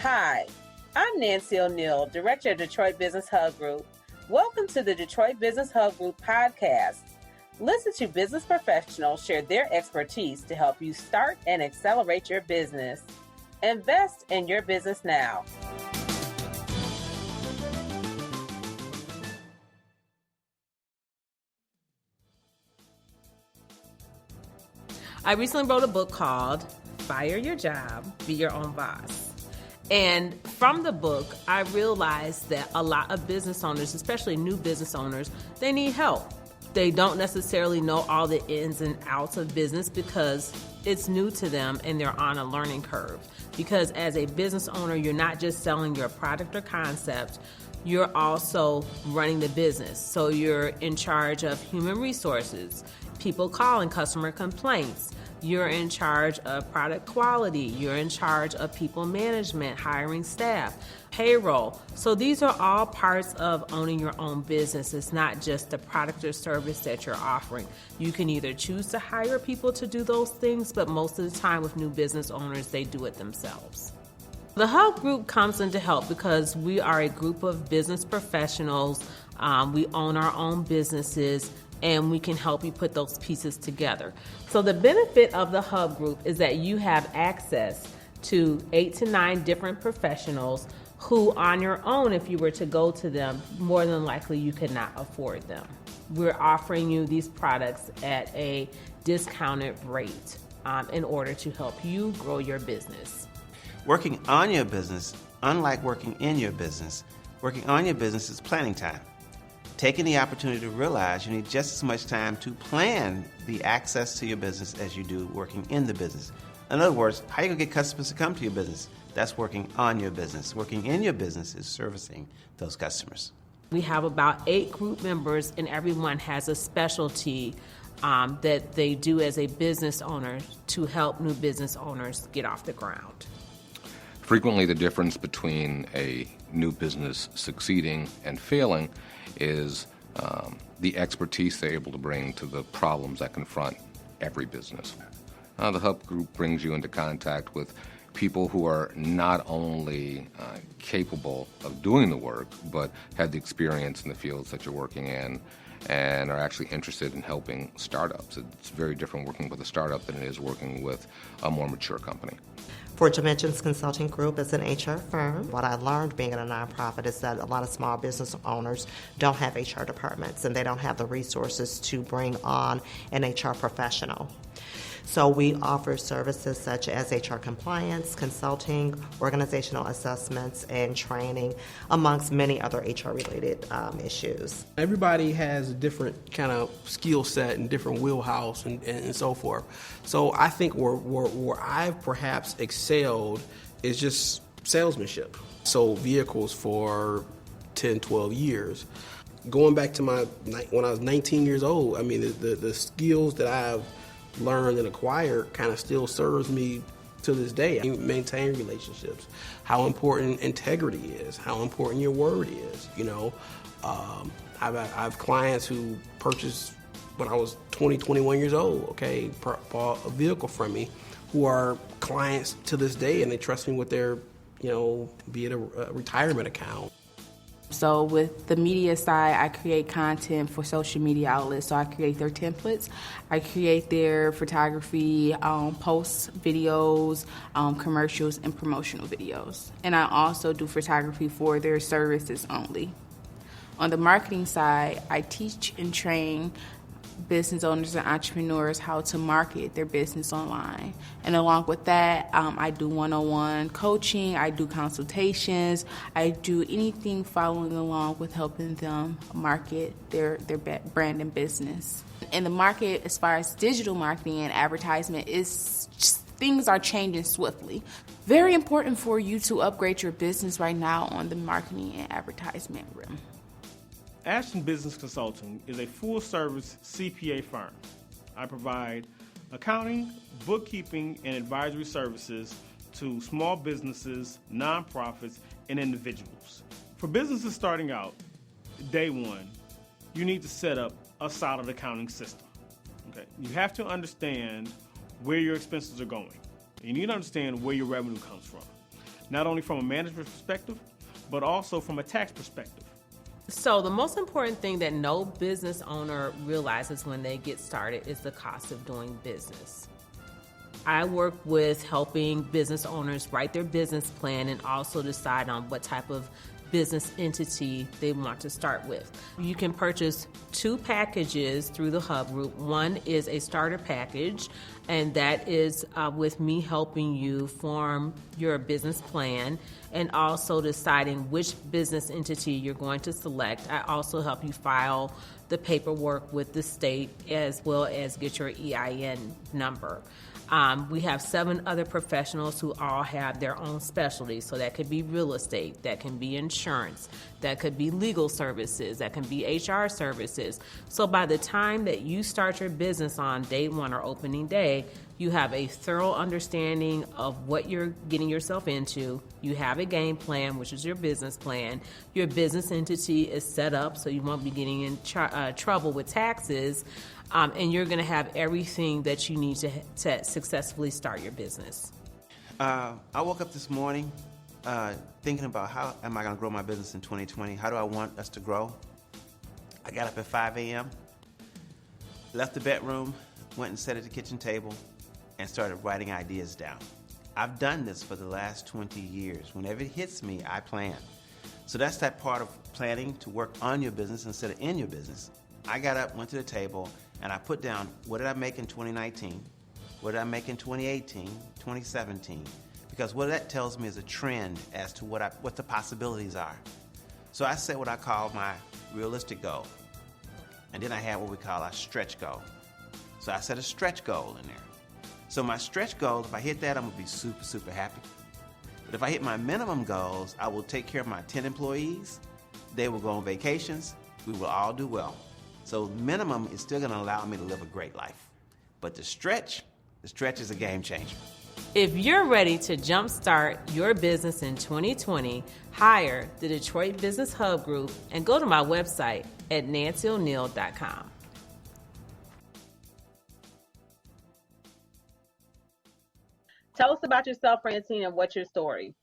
Hi, I'm Nancy O'Neill, Director of Detroit Business Hub Group. Welcome to the Detroit Business Hub Group podcast. Listen to business professionals share their expertise to help you start and accelerate your business. Invest in your business now. I recently wrote a book called Fire Your Job, Be Your Own Boss. And from the book, I realized that a lot of business owners, especially new business owners, they need help. They don't necessarily know all the ins and outs of business because it's new to them and they're on a learning curve. Because as a business owner, you're not just selling your product or concept, you're also running the business. So you're in charge of human resources, people calling, customer complaints. You're in charge of product quality. You're in charge of people management, hiring staff, payroll. So these are all parts of owning your own business. It's not just the product or service that you're offering. You can either choose to hire people to do those things, but most of the time with new business owners, they do it themselves. The Hub Group comes in to help because we are a group of business professionals. We own our own businesses, and we can help you put those pieces together. So the benefit of the Hub Group is that you have access to 8 to 9 different professionals who on your own, if you were to go to them, more than likely you could not afford them. We're offering you these products at a discounted rate in order to help you grow your business. Working on your business, unlike working in your business, working on your business is planning time. Taking the opportunity to realize you need just as much time to plan the access to your business as you do working in the business. In other words, how are you going to get customers to come to your business? That's working on your business. Working in your business is servicing those customers. We have about 8 group members, and everyone has a specialty that they do as a business owner to help new business owners get off the ground. Frequently, the difference between a new business succeeding and failing is the expertise they're able to bring to the problems that confront every business. The Hub Group brings you into contact with people who are not only capable of doing the work, but have the experience in the fields that you're working in and are actually interested in helping startups. It's very different working with a startup than it is working with a more mature company. For Dimensions Consulting Group is an HR firm. What I learned being in a nonprofit is that a lot of small business owners don't have HR departments and they don't have the resources to bring on an HR professional. So we offer services such as HR compliance, consulting, organizational assessments, and training, amongst many other HR-related issues. Everybody has a different kind of skill set and different wheelhouse and so forth. So I think where I've perhaps excelled is just salesmanship. Sold vehicles for 10, 12 years. Going back to when I was 19 years old, I mean, the skills that I've learned and acquired kind of still serves me to this day. I maintain relationships, how important integrity is, how important your word is. You know, I've clients who purchased when I was 20, 21 years old, okay, bought a vehicle from me, who are clients to this day, and they trust me with their, you know, be it a retirement account. So with the media side, I create content for social media outlets. So I create their templates, I create their photography, posts, videos, commercials, and promotional videos. And I also do photography for their services only. On the marketing side, I teach and train business owners and entrepreneurs how to market their business online. And along with that, I do one-on-one coaching, I do consultations, I do anything following along with helping them market their brand and business. In the market, as far as digital marketing and advertisement, things are changing swiftly. Very important for you to upgrade your business right now on the marketing and advertisement realm. Ashton Business Consulting is a full-service CPA firm. I provide accounting, bookkeeping, and advisory services to small businesses, nonprofits, and individuals. For businesses starting out, day one, you need to set up a solid accounting system. Okay? You have to understand where your expenses are going. You need to understand where your revenue comes from. not only from a management perspective, but also from a tax perspective. So the most important thing that no business owner realizes when they get started is the cost of doing business. I work with helping business owners write their business plan and also decide on what type of business entity they want to start with. You can purchase 2 packages through the Hub Group. One is a starter package, and that is with me helping you form your business plan and also deciding which business entity you're going to select. I also help you file the paperwork with the state as well as get your EIN number. We have 7 other professionals who all have their own specialties. So that could be real estate, that can be insurance, that could be legal services, that can be HR services. So by the time that you start your business on day 1 or opening day, you have a thorough understanding of what you're getting yourself into. You have a game plan, which is your business plan. Your business entity is set up so you won't be getting in trouble with taxes. And you're going to have everything that you need to successfully start your business. I woke up this morning thinking about how am I going to grow my business in 2020? How do I want us to grow? I got up at 5 a.m., left the bedroom, went and sat at the kitchen table, and started writing ideas down. I've done this for the last 20 years. Whenever it hits me, I plan. So that's that part of planning, to work on your business instead of in your business. I got up, went to the table, and I put down what did I make in 2019, what did I make in 2018, 2017, because what that tells me is a trend as to what the possibilities are. So I set what I call my realistic goal, and then I have what we call our stretch goal. So I set a stretch goal in there. So my stretch goal, if I hit that, I'm gonna be super, super happy. But if I hit my minimum goals, I will take care of my 10 employees, they will go on vacations, we will all do well. So minimum is still gonna allow me to live a great life. But the stretch is a game changer. If you're ready to jumpstart your business in 2020, hire the Detroit Business Hub Group and go to my website at nancyo'neal.com. Tell us about yourself, Francyne, and what's your story?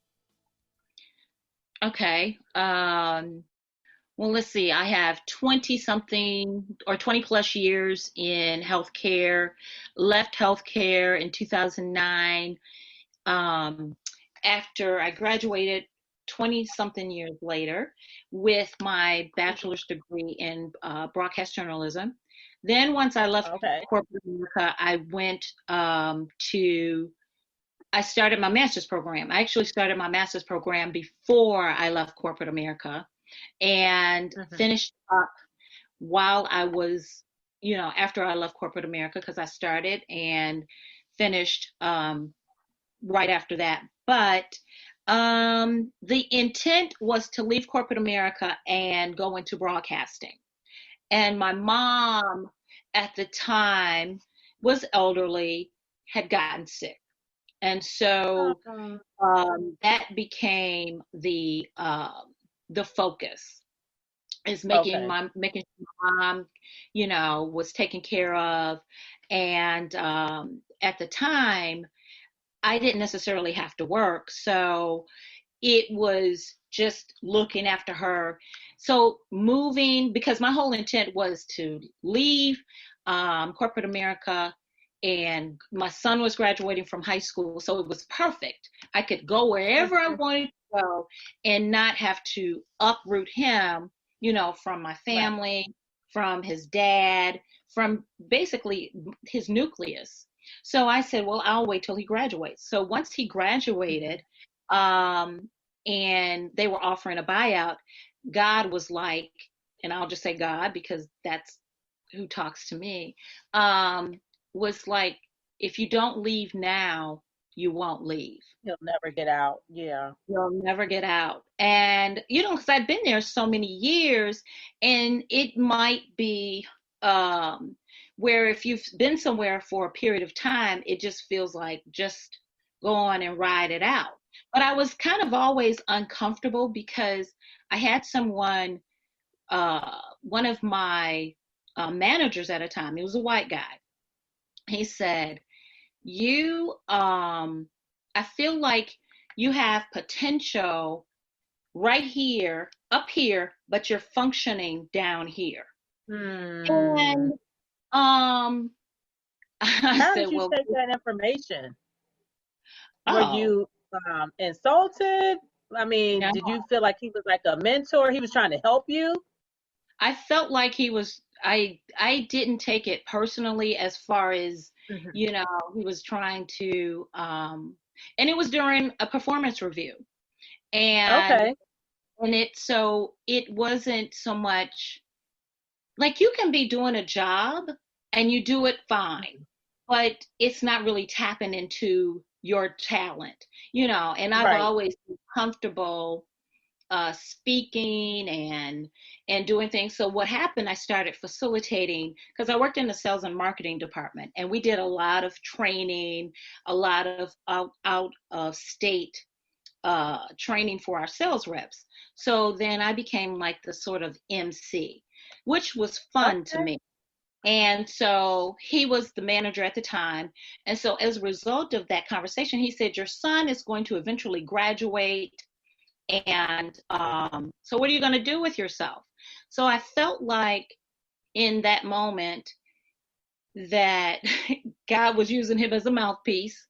Okay. Well, let's see. I have 20 plus years in healthcare, left healthcare in 2009. After I graduated 20 something years later with my bachelor's degree in broadcast journalism. Then once I left corporate America, I went I started my master's program. I actually started my master's program before I left corporate America and finished up while I was, after I left corporate America, because I started and finished right after that. But the intent was to leave corporate America and go into broadcasting. And my mom at the time was elderly, had gotten sick. And so that became the focus, is making sure my mom, was taken care of. And at the time, I didn't necessarily have to work, so it was just looking after her. So moving, because my whole intent was to leave corporate America. And my son was graduating from high school, so it was perfect. I could go wherever I wanted to go and not have to uproot him, from my family, from his dad, from basically his nucleus. So I said, well, I'll wait till he graduates. So once he graduated, and they were offering a buyout, God was like, and I'll just say God because that's who talks to me, was like, if you don't leave now, you won't leave. You'll never get out. Yeah. You'll never get out. And, because I'd been there so many years, and it might be where if you've been somewhere for a period of time, it just feels like just go on and ride it out. But I was kind of always uncomfortable because I had someone, one of my managers at a time, he was a white guy. He said, I feel like you have potential right here, up here, but you're functioning down here. And I How said, did you well, take that information? Were oh, you insulted? I mean, no. did you feel like he was like a mentor? He was trying to help you? I felt like he was, I didn't take it personally as far as, Mhm. you know, he was trying to, and it was during a performance review. And Okay. so it wasn't so much like you can be doing a job and you do it fine, but it's not really tapping into your talent, you know, and I've Right. always been comfortable speaking and doing things. So what happened, I started facilitating because I worked in the sales and marketing department, and we did a lot of training, a lot of out of state training for our sales reps. So then I became like the sort of MC, which was fun to Okay. me. And so he was the manager at the time. And so as a result of that conversation, he said, your son is going to eventually graduate. And so what are you going to do with yourself? So I felt like in that moment that God was using him as a mouthpiece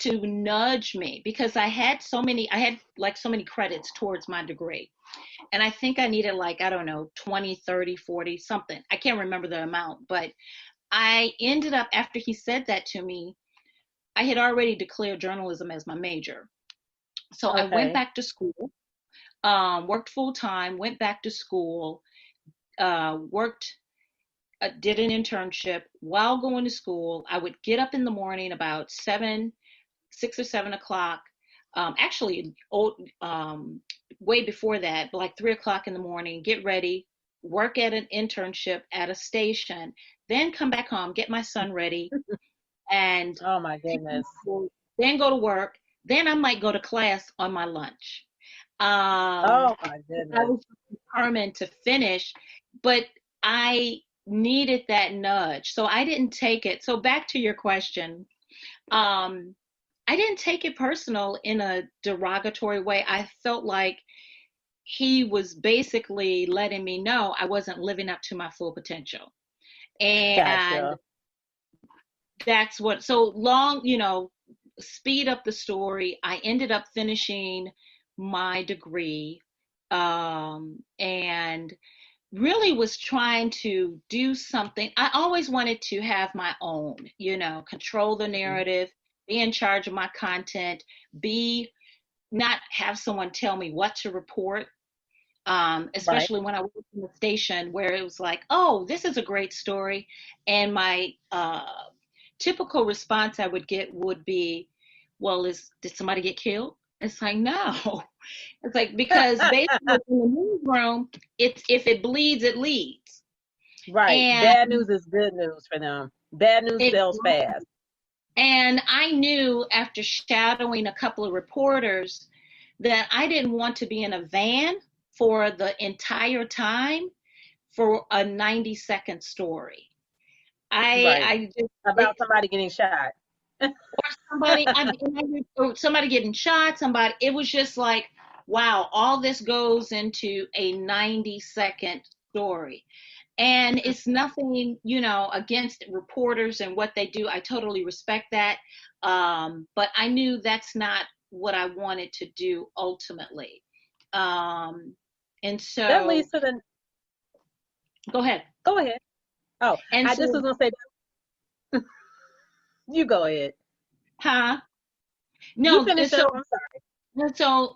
to nudge me because I had like so many credits towards my degree. And I think I needed like, I don't know, 20, 30, 40, something. I can't remember the amount, but I ended up, after he said that to me, I had already declared journalism as my major. So I went Okay. back to school, worked full time, went back to school, did an internship while going to school. I would get up in the morning about 6 or 7 o'clock. Actually, way before that, like 3 o'clock in the morning, get ready, work at an internship at a station, then come back home, get my son ready, and Oh my goodness. then go to work. Then I might go to class on my lunch. Oh my I goodness. was determined to finish, but I needed that nudge. So I didn't take it. So back to your question, um, I didn't take it personal in a derogatory way. I felt like he was basically letting me know I wasn't living up to my full potential. And Gotcha. that's what, so long, you know, speed up the story. I ended up finishing my degree, and really was trying to do something. I always wanted to have my own, you know, control the narrative, be in charge of my content, be not have someone tell me what to report. Right. Especially when I worked in the station where it was like, oh, this is a great story. And my typical response I would get would be, well, did somebody get killed? It's like, no. It's like, because basically in the newsroom, it's if it bleeds, it leads. Right. And Bad news is good news for them. Bad news it, sells fast. and I knew after shadowing a couple of reporters that I didn't want to be in a van for the entire time for a 90-second story. Right. I just, About somebody getting shot. or somebody getting shot, it was just like, wow, all this goes into a 90-second story. And it's nothing, you know, against reporters and what they do. I totally respect that. But I knew that's not what I wanted to do ultimately. And That so, leads to the. go ahead. Go ahead. Oh, And I just was so, gonna say. You go ahead. huh? You No, finish up. I'm sorry. so,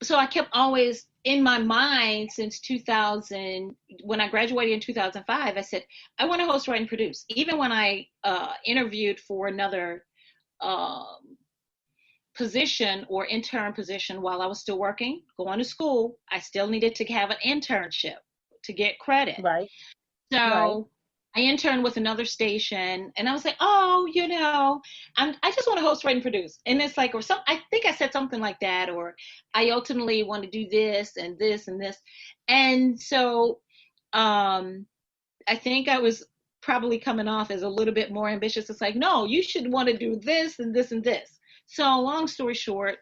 so I kept always in my mind since 2000, when I graduated in 2005, I said, I want to host, write, and produce. Even when I interviewed for another position or intern position while I was still working, going to school, I still needed to have an internship to get credit. Right. Right. So I interned with another station, and I was like, oh, you know, I just want to host, write, and produce. And it's like, I think I said something like that, or I ultimately want to do this and this and this. And so I think I was probably coming off as a little bit more ambitious. It's like, no, you should want to do this and this and this. So long story short,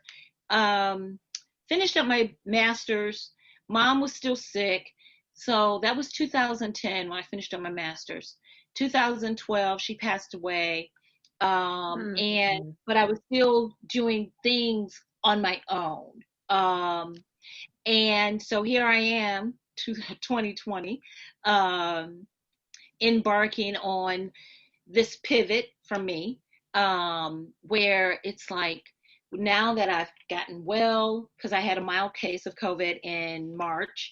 finished up my master's. Mom was still sick. So that was 2010 when I finished up my master's. 2012, she passed away. But I was still doing things on my own. And so here I am, 2020, embarking on this pivot for me, where it's like, now that I've gotten well, because I had a mild case of COVID in March,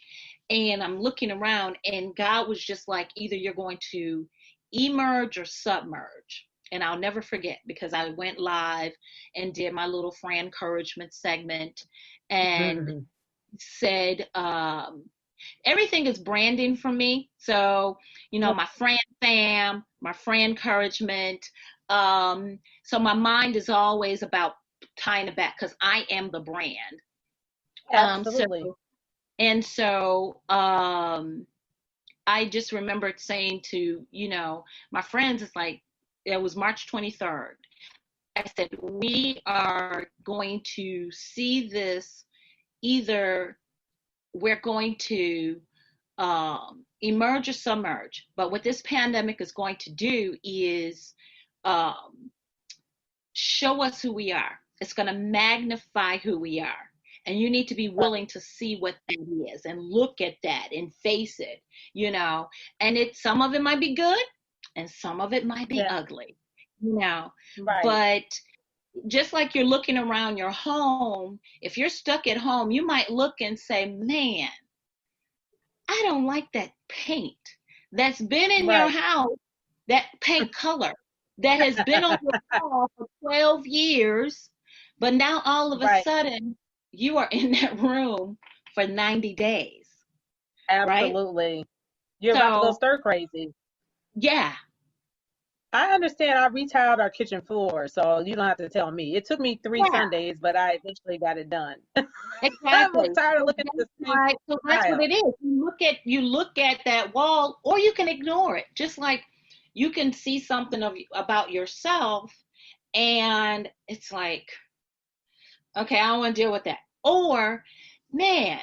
and I'm looking around, and God was just like, either you're going to emerge or submerge. And I'll never forget, because I went live and did my little Fran encouragement segment and said, everything is branding for me. So, my Fran fam, my Fran encouragement. So my mind is always about tying it back, because I am the brand. Absolutely. So I just remembered saying to, my friends, it's like, it was March 23rd. I said, we are going to see this, either we're going to emerge or submerge. But what this pandemic is going to do is show us who we are. It's going to magnify who we are. And you need to be willing to see what that is and look at that and face it, and some of it might be good and some of it might be ugly, but just like you're looking around your home, if you're stuck at home, you might look and say, man, I don't like that paint that's been in your house, that paint color that has been on your wall for 12 years, but now all of a sudden you are in that room for 90 days. Absolutely. Right? You're about to go stir crazy. Yeah. I understand. I retiled our kitchen floor, so you don't have to tell me. It took me 3 Sundays, but I eventually got it done. Exactly. I'm tired of looking at the same So that's what it is. You look at that wall, or you can ignore it. Just like you can see something about yourself, and it's like, okay, I don't want to deal with that. Or, man,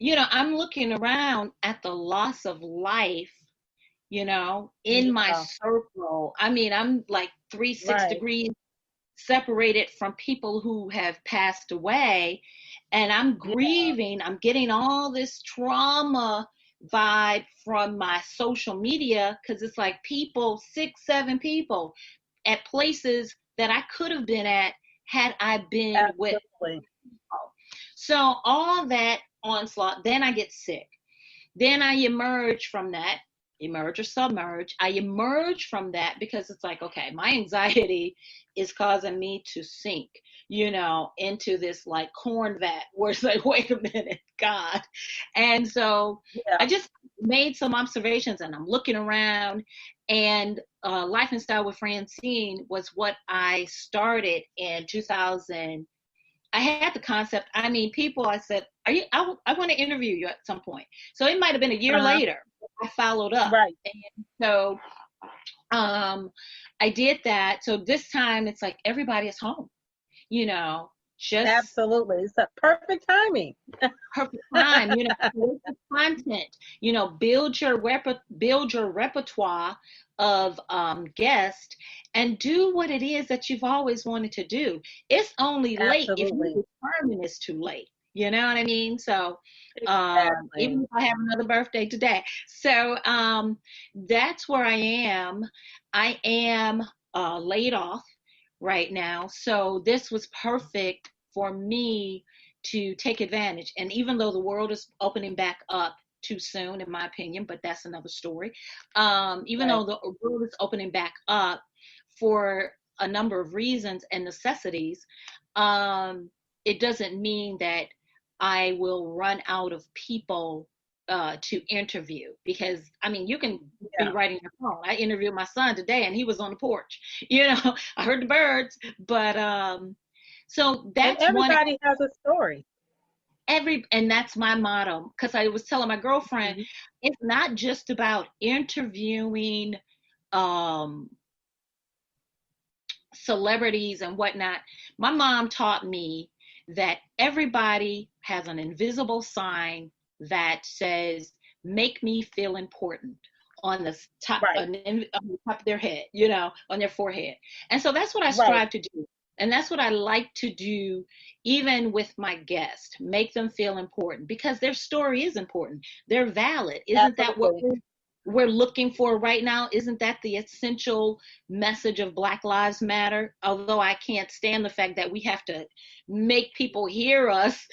I'm looking around at the loss of life, in my circle. I mean, I'm like 6 degrees separated from people who have passed away, and I'm grieving. I'm getting all this trauma vibe from my social media, because it's like people, 6, 7 people at places that I could have been at had I been with people. So all that onslaught, then I get sick. Then I emerge from that, emerge or submerge. I emerge from that because it's like, okay, my anxiety is causing me to sink, into this like corn vat where it's like, wait a minute, God. And so I just made some observations, and I'm looking around, and Life and Style with Francyne was what I started in 2000. I had the concept. I mean, people, I said, I want to interview you at some point. So it might have been a year later. I followed up. And so I did that. So this time it's like everybody is home, just absolutely. It's a perfect timing. Perfect time, content, build your repertoire of guests, and do what it is that you've always wanted to do. It's only late if you determine it's too late. You know what I mean? So even if I have another birthday today. So that's where I am. I am laid off right now. So this was perfect for me to take advantage. And even though the world is opening back up too soon, in my opinion, but that's another story. Even though the world is opening back up for a number of reasons and necessities, it doesn't mean that I will run out of people to interview, because I mean, you can be writing your phone. I interviewed my son today and he was on the porch, I heard the birds, but so that's and everybody has a story. And that's my motto, because I was telling my girlfriend, it's not just about interviewing celebrities and whatnot, my mom taught me that everybody has an invisible sign that says, make me feel important on the top, Right. on the top of their head, on their forehead. And so that's what I Right. strive to do. And that's what I like to do, even with my guests, make them feel important because their story is important. They're valid. Isn't that what Absolutely. we're looking for right now? Isn't that the essential message of Black Lives Matter? Although I can't stand the fact that we have to make people hear us,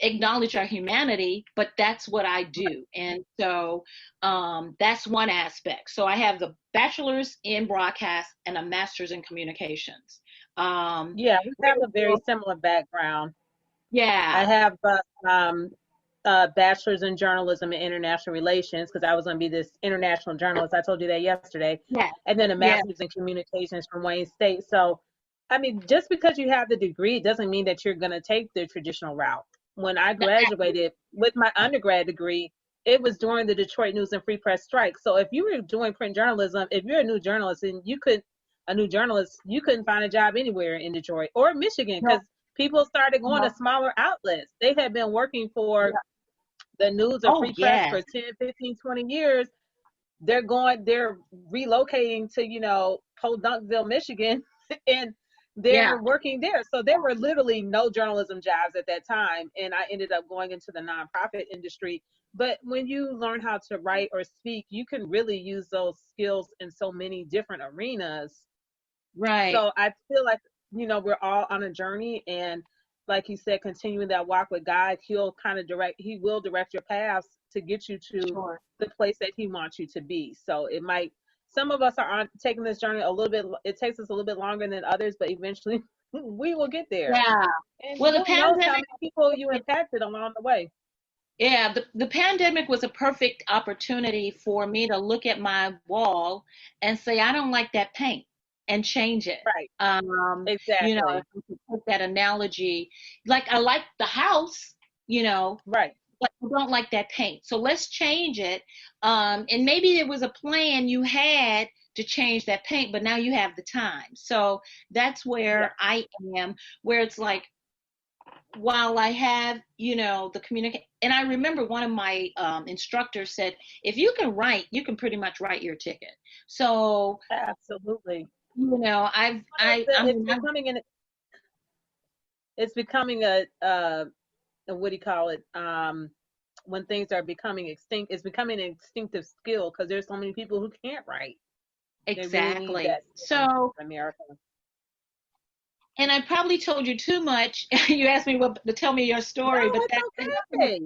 acknowledge our humanity, but that's what I do. And so that's one aspect. So I have the bachelor's in broadcast and a master's in communications. Yeah, we have a very similar background. Yeah. I have bachelor's in journalism and international relations because I was going to be this international journalist. I told you that yesterday. Yeah. And then a master's in communications from Wayne State. So, I mean, just because you have the degree, it doesn't mean that you're going to take the traditional route. When I graduated with my undergrad degree, it was during the Detroit News and Free Press strike. So if you were doing print journalism, if you're a new journalist and you couldn't find a job anywhere in Detroit or Michigan because people started going to smaller outlets. They had been working for the News and Free Press for 10, 15, 20 years. They're relocating to, Podunkville, Michigan, and they're working there. So there were literally no journalism jobs at that time. And I ended up going into the nonprofit industry. But when you learn how to write or speak, you can really use those skills in so many different arenas. Right. So I feel like, we're all on a journey. And like you said, continuing that walk with God, he will direct your paths to get you to the place that he wants you to be. So some of us are taking this journey a little bit, it takes us a little bit longer than others, but eventually we will get there. Yeah. And well, the who knows how pandemic, many people you impacted along the way. Yeah, the pandemic was a perfect opportunity for me to look at my wall and say, I don't like that paint and change it. Right. Exactly. If we could put that analogy, like I like the house, right. but I don't like that paint. So let's change it. And maybe it was a plan you had to change that paint, but now you have the time. So that's where I am, where it's like, while I have, the communicate, and I remember one of my instructors said, if you can write, you can pretty much write your ticket. So absolutely, it's becoming a what do you call it? When things are becoming extinct, it's becoming an instinctive skill because there's so many people who can't write. Exactly. Really so America. And I probably told you too much. You asked me to tell me your story, no, but that's okay.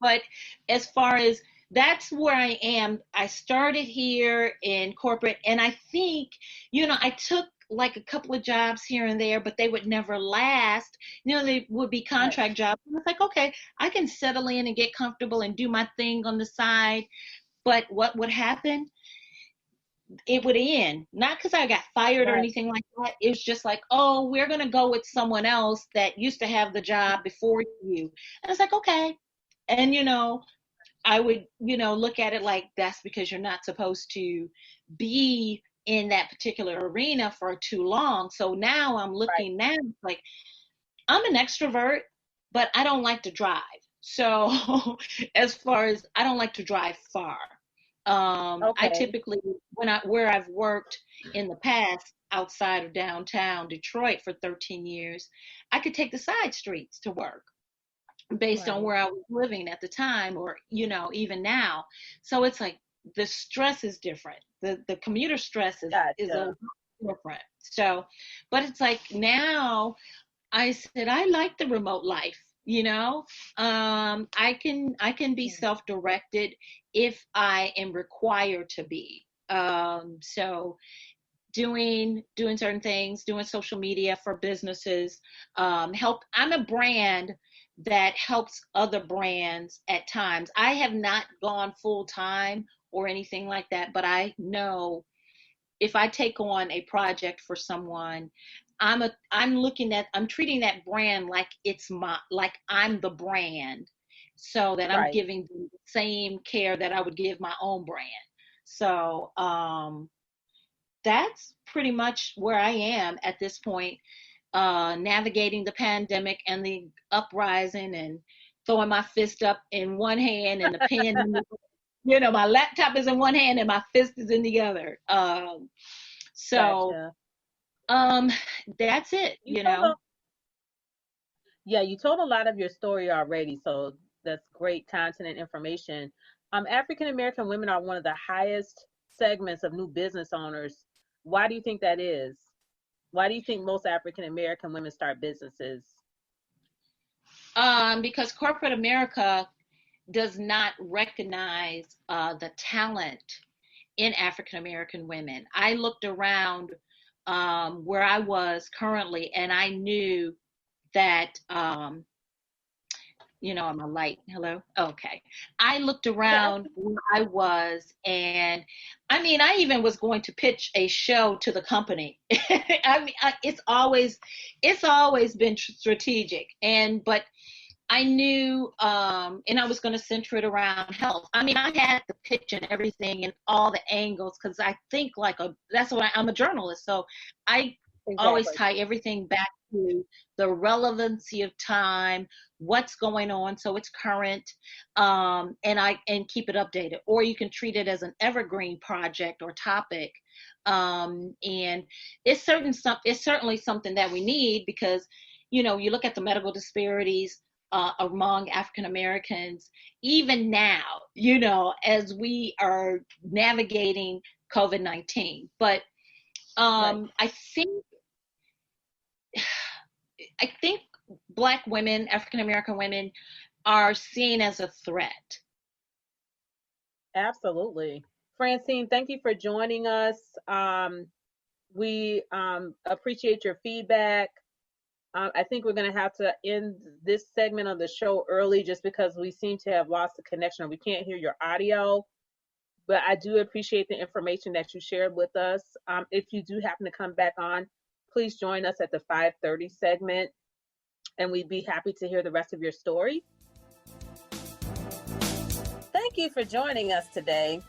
But as far as that's where I am, I started here in corporate, and I think, I took like a couple of jobs here and there, but they would never last. They would be contract jobs. And I was like, okay, I can settle in and get comfortable and do my thing on the side. But what would happen? It would end, not because I got fired or anything like that. It was just like, oh, we're going to go with someone else that used to have the job before you. And I was like, okay. And, I would, look at it like that's because you're not supposed to be in that particular arena for too long. So now I'm looking now, like I'm an extrovert, but I don't like to drive. So as far as I don't like to drive far. I typically, where I've worked in the past outside of downtown Detroit for 13 years, I could take the side streets to work based on where I was living at the time, or, even now. So it's like the stress is different. The commuter stress is a little different. So, but it's like now I said, I like the remote life. I can be self-directed if I am required to be. So doing certain things, doing social media for businesses, I'm a brand that helps other brands at times. I have not gone full time or anything like that, but I know if I take on a project for someone, I'm treating that brand like like I'm the brand, so that I'm giving them the same care that I would give my own brand. So, that's pretty much where I am at this point, navigating the pandemic and the uprising and throwing my fist up in one hand and the pen in the, my laptop is in one hand and my fist is in the other. Gotcha. That's it, Yeah, you told a lot of your story already, so that's great content and information. African American women are one of the highest segments of new business owners. Why do you think that is? Why do you think most African American women start businesses? Because corporate America does not recognize the talent in African American women. I looked around where I was currently, and I knew that, am I light? Hello? Okay. I looked around where I was, and I even was going to pitch a show to the company. It's always been strategic, but I knew, and I was going to center it around health. I had the pitch and everything and all the angles, because I think I'm a journalist. So I always tie everything back to the relevancy of time, what's going on, so it's current, and keep it updated. Or you can treat it as an evergreen project or topic. And it's certainly something that we need, because, you look at the medical disparities among African Americans, even now, as we are navigating COVID-19. But right. I think Black women, African American women, are seen as a threat. Absolutely. Francyne, thank you for joining us. We appreciate your feedback. I think we're going to have to end this segment of the show early, just because we seem to have lost the connection, or we can't hear your audio. But I do appreciate the information that you shared with us. If you do happen to come back on, please join us at the 5:30 segment, and we'd be happy to hear the rest of your story. Thank you for joining us today.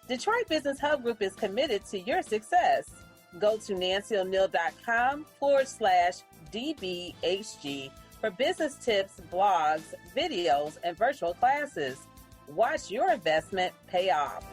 Detroit Business Hub Group is committed to your success. Go to nancyoneal.com/DBHG for business tips, blogs, videos, and virtual classes. Watch your investment pay off.